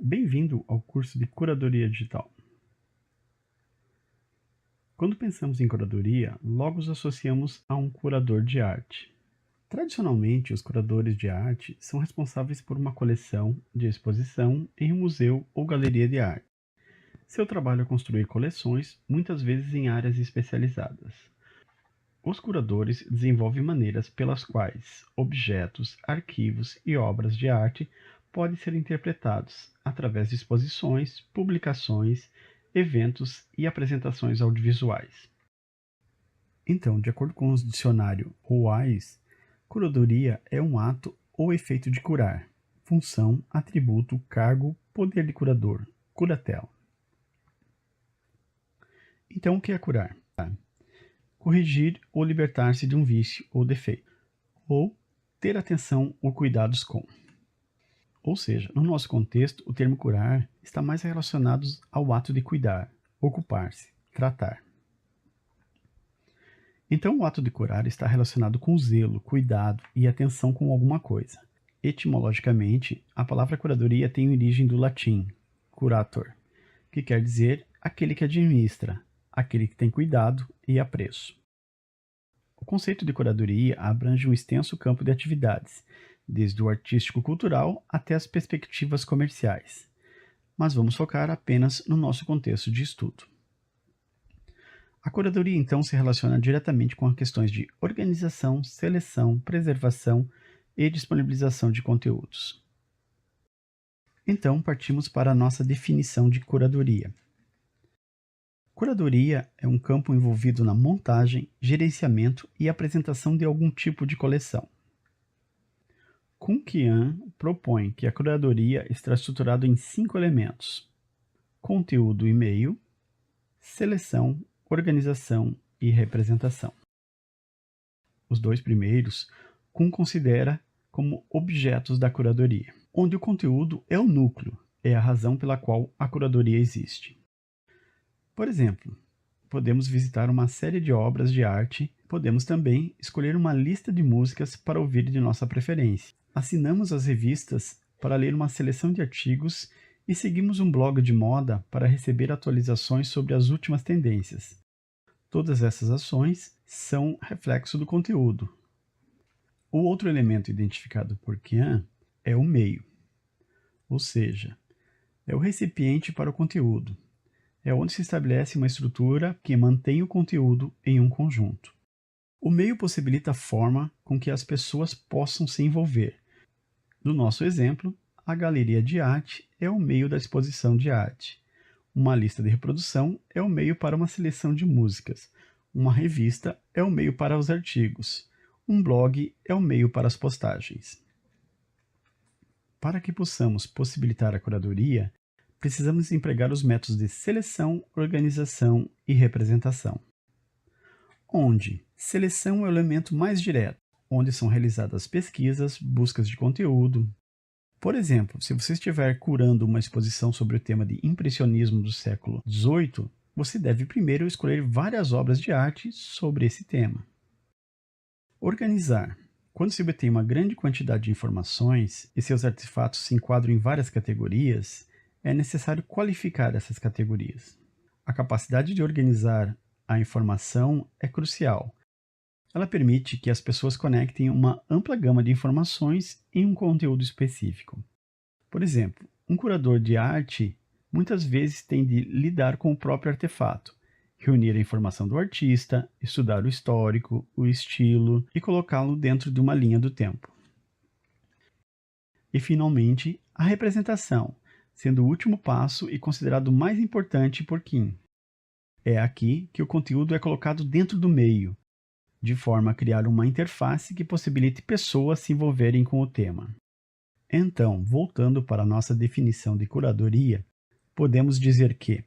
Bem-vindo ao curso de Curadoria Digital. Quando pensamos em curadoria, logo os associamos a um curador de arte. Tradicionalmente, os curadores de arte são responsáveis por uma coleção de exposição em um museu ou galeria de arte. Seu trabalho é construir coleções, muitas vezes em áreas especializadas. Os curadores desenvolvem maneiras pelas quais objetos, arquivos e obras de arte podem ser interpretados através de exposições, publicações, eventos e apresentações audiovisuais. Então, de acordo com o dicionário Wise, curadoria é um ato ou efeito de curar, função, atributo, cargo, poder de curador, curatela. Então, o que é curar? Corrigir ou libertar-se de um vício ou defeito, ou ter atenção ou cuidados com. Ou seja, no nosso contexto, o termo curar está mais relacionado ao ato de cuidar, ocupar-se, tratar. Então, o ato de curar está relacionado com zelo, cuidado e atenção com alguma coisa. Etimologicamente, a palavra curadoria tem origem do latim curator, que quer dizer aquele que administra, aquele que tem cuidado e apreço. O conceito de curadoria abrange um extenso campo de atividades, desde o artístico-cultural até as perspectivas comerciais. Mas vamos focar apenas no nosso contexto de estudo. A curadoria, então, se relaciona diretamente com as questões de organização, seleção, preservação e disponibilização de conteúdos. Então, partimos para a nossa definição de curadoria. Curadoria é um campo envolvido na montagem, gerenciamento e apresentação de algum tipo de coleção. Kuhn propõe que a curadoria está estruturada em 5 elementos: conteúdo e meio, seleção, organização e representação. Os 2 primeiros, Kuhn considera como objetos da curadoria, onde o conteúdo é o núcleo, é a razão pela qual a curadoria existe. Por exemplo, podemos visitar uma série de obras de arte, podemos também escolher uma lista de músicas para ouvir de nossa preferência. Assinamos as revistas para ler uma seleção de artigos e seguimos um blog de moda para receber atualizações sobre as últimas tendências. Todas essas ações são reflexo do conteúdo. O outro elemento identificado por Kuhn é o meio, ou seja, é o recipiente para o conteúdo. É onde se estabelece uma estrutura que mantém o conteúdo em um conjunto. O meio possibilita a forma com que as pessoas possam se envolver. No nosso exemplo, a galeria de arte é o meio da exposição de arte. Uma lista de reprodução é o meio para uma seleção de músicas. Uma revista é o meio para os artigos. Um blog é o meio para as postagens. Para que possamos possibilitar a curadoria, precisamos empregar os métodos de seleção, organização e representação. Onde seleção é o elemento mais direto, onde são realizadas pesquisas, buscas de conteúdo. Por exemplo, se você estiver curando uma exposição sobre o tema de impressionismo do século XVIII, você deve primeiro escolher várias obras de arte sobre esse tema. Organizar. Quando se obtém uma grande quantidade de informações e seus artefatos se enquadram em várias categorias, é necessário qualificar essas categorias. A capacidade de organizar a informação é crucial. Ela permite que as pessoas conectem uma ampla gama de informações em um conteúdo específico. Por exemplo, um curador de arte muitas vezes tem de lidar com o próprio artefato, reunir a informação do artista, estudar o histórico, o estilo e colocá-lo dentro de uma linha do tempo. E, finalmente, a representação, sendo o último passo e considerado o mais importante por Kuhn. É aqui que o conteúdo é colocado dentro do meio, de forma a criar uma interface que possibilite pessoas se envolverem com o tema. Então, voltando para a nossa definição de curadoria, podemos dizer que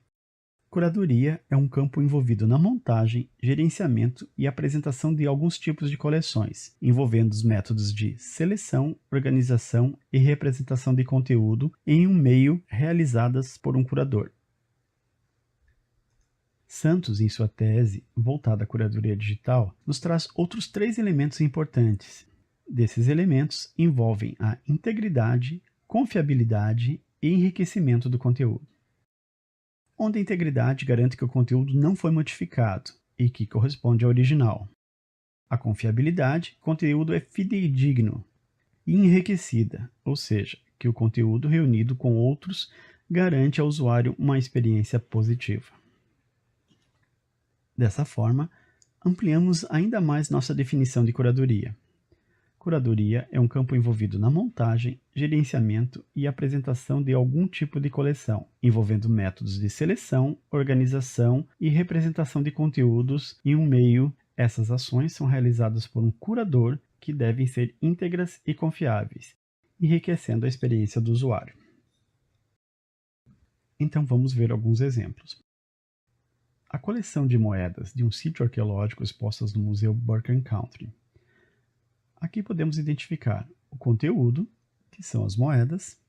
curadoria é um campo envolvido na montagem, gerenciamento e apresentação de alguns tipos de coleções, envolvendo os métodos de seleção, organização e representação de conteúdo em um meio realizadas por um curador. Santos, em sua tese voltada à curadoria digital, nos traz outros 3 elementos importantes. Desses elementos envolvem a integridade, confiabilidade e enriquecimento do conteúdo. Onde a integridade garante que o conteúdo não foi modificado e que corresponde ao original. A confiabilidade, o conteúdo é fidedigno e enriquecida, ou seja, que o conteúdo reunido com outros garante ao usuário uma experiência positiva. Dessa forma, ampliamos ainda mais nossa definição de curadoria. Curadoria é um campo envolvido na montagem, gerenciamento e apresentação de algum tipo de coleção, envolvendo métodos de seleção, organização e representação de conteúdos em um meio. Essas ações são realizadas por um curador que devem ser íntegras e confiáveis, enriquecendo a experiência do usuário. Então vamos ver alguns exemplos. A coleção de moedas de um sítio arqueológico expostas no Museu Burke Country. Aqui podemos identificar o conteúdo, que são as moedas,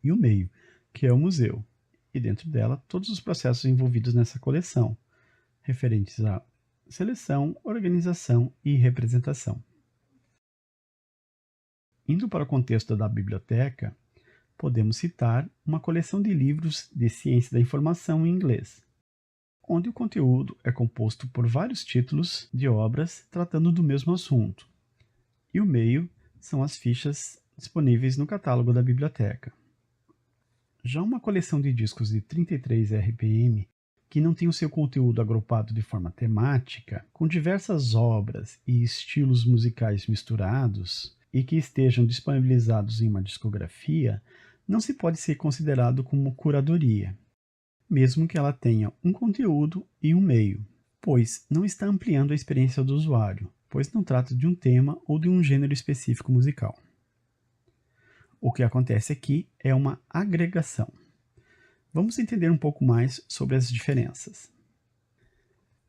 e o meio, que é o museu, e dentro dela todos os processos envolvidos nessa coleção, referentes a seleção, organização e representação. Indo para o contexto da biblioteca, podemos citar uma coleção de livros de ciência da informação em inglês, onde o conteúdo é composto por vários títulos de obras tratando do mesmo assunto, e o meio são as fichas disponíveis no catálogo da biblioteca. Já uma coleção de discos de 33 RPM, que não tem o seu conteúdo agrupado de forma temática, com diversas obras e estilos musicais misturados, e que estejam disponibilizados em uma discografia, não se pode ser considerado como curadoria, mesmo que ela tenha um conteúdo e um meio, pois não está ampliando a experiência do usuário, pois não trata de um tema ou de um gênero específico musical. O que acontece aqui é uma agregação. Vamos entender um pouco mais sobre as diferenças.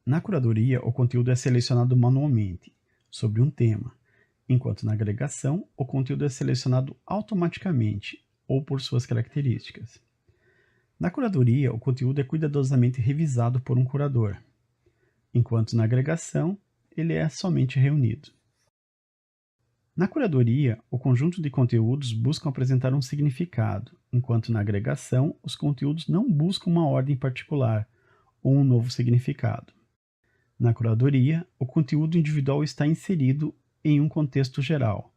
Na curadoria, o conteúdo é selecionado manualmente, sobre um tema, enquanto na agregação, o conteúdo é selecionado automaticamente ou por suas características. Na curadoria, o conteúdo é cuidadosamente revisado por um curador, enquanto na agregação, ele é somente reunido. Na curadoria, o conjunto de conteúdos buscam apresentar um significado, enquanto na agregação, os conteúdos não buscam uma ordem particular ou um novo significado. Na curadoria, o conteúdo individual está inserido em um contexto geral,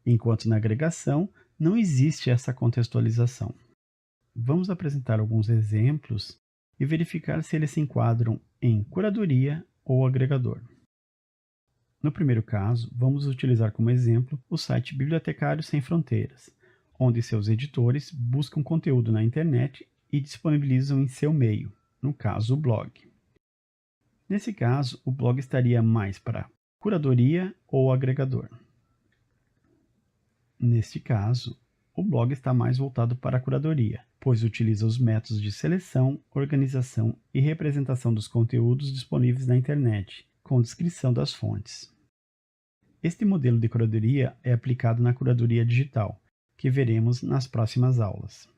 enquanto na agregação não existe essa contextualização. Vamos apresentar alguns exemplos e verificar se eles se enquadram em curadoria ou agregador. No primeiro caso, vamos utilizar como exemplo o site Bibliotecários Sem Fronteiras, onde seus editores buscam conteúdo na internet e disponibilizam em seu meio, no caso o blog. Nesse caso, o blog estaria mais para curadoria ou agregador. Neste caso, o blog está mais voltado para a curadoria, pois utiliza os métodos de seleção, organização e representação dos conteúdos disponíveis na internet, com descrição das fontes. Este modelo de curadoria é aplicado na curadoria digital, que veremos nas próximas aulas.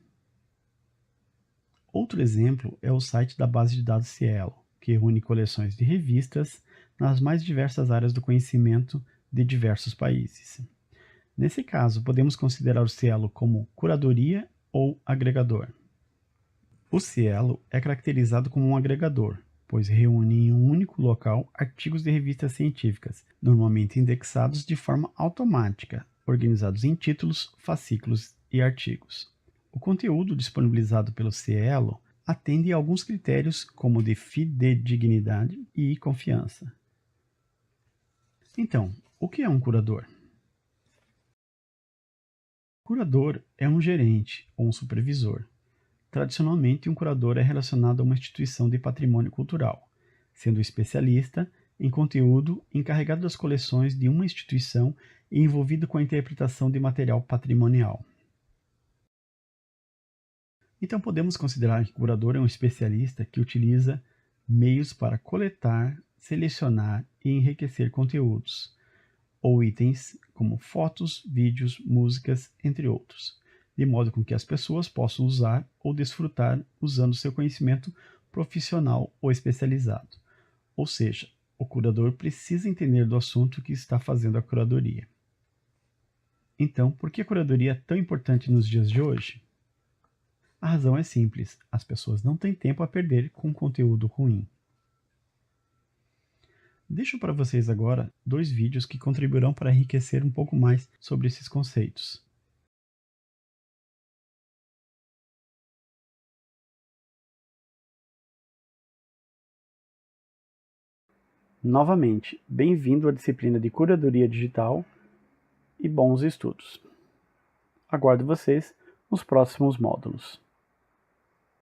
Outro exemplo é o site da base de dados Cielo, que reúne coleções de revistas nas mais diversas áreas do conhecimento de diversos países. Nesse caso, podemos considerar o Cielo como curadoria ou agregador. O Cielo é caracterizado como um agregador, pois reúne em um único local artigos de revistas científicas, normalmente indexados de forma automática, organizados em títulos, fascículos e artigos. O conteúdo disponibilizado pelo Cielo atende a alguns critérios como de fidedignidade e confiança. Então, o que é um curador? Curador é um gerente ou um supervisor. Tradicionalmente, um curador é relacionado a uma instituição de patrimônio cultural, sendo especialista em conteúdo encarregado das coleções de uma instituição e envolvido com a interpretação de material patrimonial. Então, podemos considerar que o curador é um especialista que utiliza meios para coletar, selecionar e enriquecer conteúdos, ou itens como fotos, vídeos, músicas, entre outros, de modo com que as pessoas possam usar ou desfrutar usando seu conhecimento profissional ou especializado. Ou seja, o curador precisa entender do assunto que está fazendo a curadoria. Então, por que a curadoria é tão importante nos dias de hoje? A razão é simples: as pessoas não têm tempo a perder com conteúdo ruim. Deixo para vocês agora 2 vídeos que contribuirão para enriquecer um pouco mais sobre esses conceitos. Novamente, bem-vindo à disciplina de Curadoria Digital e bons estudos. Aguardo vocês nos próximos módulos.